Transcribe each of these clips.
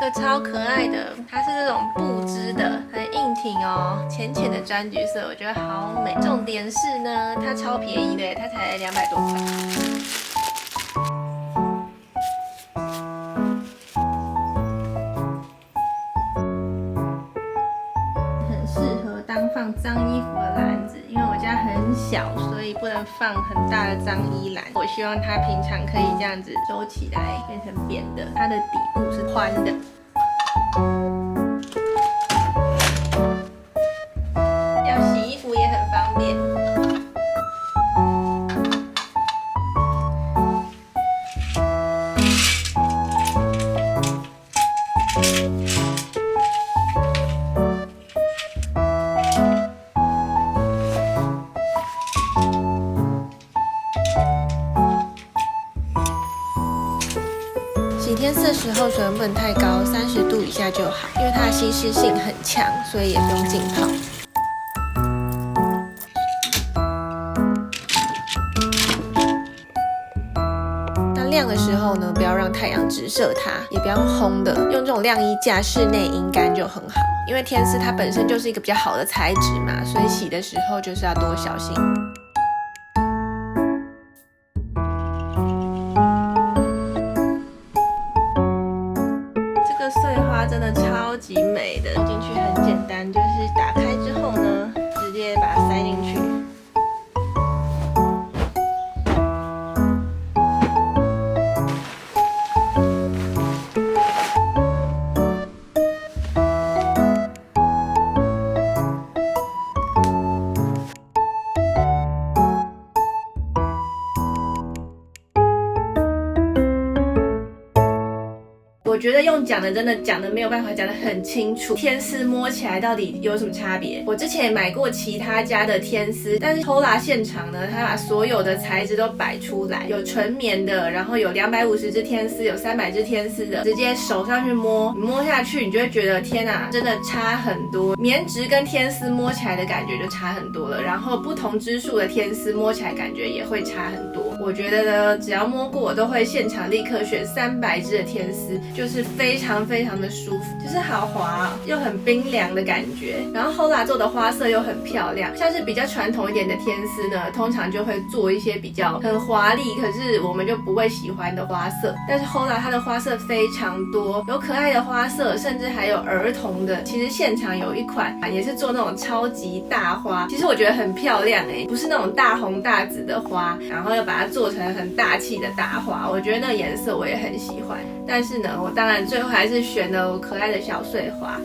个超可爱的，它是这种布织的，很硬挺哦，浅浅的柑橘色，我觉得好美。重点是呢，它超便宜的，它才200多块。很适合当放脏衣服的篮子，因为我家很小，所以不能放很大的脏衣篮。我希望它平常可以这样子收起来，变成扁的，它的底部是宽的。要洗衣服也很方便。洗天丝的时候，水温不能太高，30度以下就好，因为它的吸湿性很强，所以也不用浸泡。那晾的时候呢，不要让太阳直射它，也不要用烘的，用这种晾衣架室内阴干就很好。因为天丝它本身就是一个比较好的材质嘛，所以洗的时候就是要多小心。这个碎花真的超级美的，进去很简单，就是打开之后呢，直接把它塞进去。我觉得用讲的真的讲的没有办法讲得很清楚，天丝摸起来到底有什么差别？我之前也买过其他家的天丝，但是 Hola 现场呢，它把所有的材质都摆出来，有纯棉的，然后有250只天丝，有300只天丝的，直接手上去摸，你摸下去，你就会觉得天哪，真的差很多。棉质跟天丝摸起来的感觉就差很多了，然后不同支数的天丝摸起来感觉也会差很多。我觉得呢，只要摸过，我都会现场立刻选300只的天丝，就是非常非常的舒服，就是好滑哦，又很冰凉的感觉。然后 Hola 做的花色又很漂亮，像是比较传统一点的天丝呢，通常就会做一些比较很华丽，可是我们就不会喜欢的花色。但是 Hola 它的花色非常多，有可爱的花色，甚至还有儿童的。其实现场有一款也是做那种超级大花，其实我觉得很漂亮不是那种大红大紫的花，然后又把它做成很大气的大花，我觉得那个颜色我也很喜欢。但是呢，我当然最后还是选了我可爱的小碎花。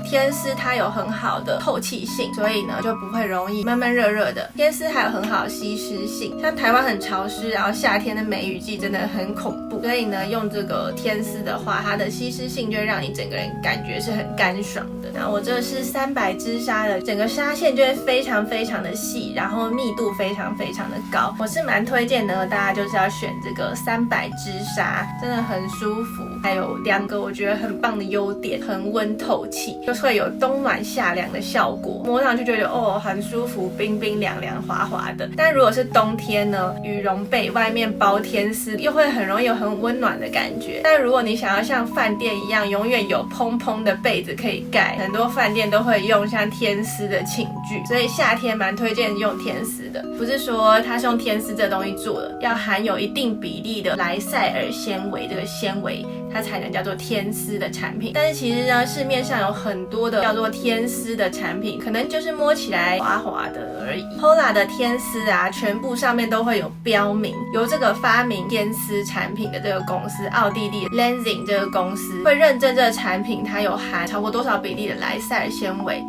天丝它有很好的透气性，所以呢就不会容易闷闷热热的。天丝还有很好的吸湿性，像台湾很潮湿，然后夏天的梅雨季真的很恐怖，所以呢用这个天丝的话，它的吸湿性就会让你整个人感觉是很干爽的。然后我这是300支纱的，整个纱线就会非常非常的细，然后密度非常非常的高。我是蛮推荐呢，大家就是要选这个300支纱，真的很舒服。还有2个我觉得很棒的优点，恒温透气，就会有冬暖夏凉的效果，摸上去就觉得哦很舒服，冰冰凉凉滑滑的。但如果是冬天呢，羽绒被外面包天丝，又会很容易有很温暖的感觉。但如果你想要像饭店一样永远有蓬蓬的被子可以盖，很多饭店都会用像天丝的寝具，所以夏天蛮推荐用天丝的。不是说它是用天丝这东西做的，要含有一定比例的莱赛尔纤维，这个纤维它才能叫做天丝的产品。但是其实呢，市面上有很多的叫做天丝的产品，可能就是摸起来滑滑的而已。Hola 的天丝啊，全部上面都会有标明，由这个发明天丝产品的这个公司奥地利 Lenzing 这个公司会认证这个产品它有含超过多少比例的莱赛尔纤维。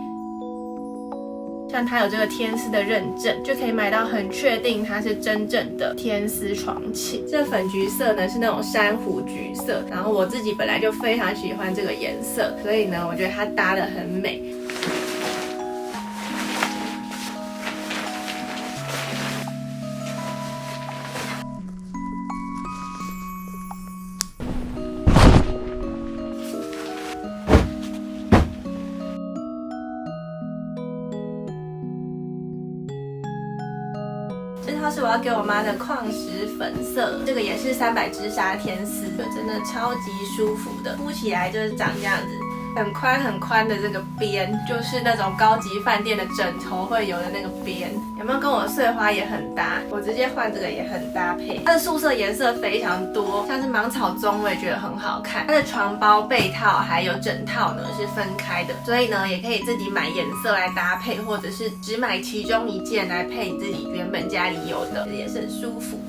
像它有这个天丝的认证，就可以买到很确定它是真正的天丝床寝。这粉橘色呢是那种珊瑚橘色，然后我自己本来就非常喜欢这个颜色，所以呢我觉得它搭得很美。这套是我要给我妈的矿石粉色，这个也是300支纱天丝，真的超级舒服的，敷起来就是长这样子。很宽很宽的这个边，就是那种高级饭店的枕头会有的那个边，有没有跟我碎花也很搭？我直接换这个也很搭配。它的素色颜色非常多，像是芒草棕我也觉得很好看。它的床包、被套还有枕套呢是分开的，所以呢也可以自己买颜色来搭配，或者是只买其中一件来配你自己原本家里有的，也是很舒服。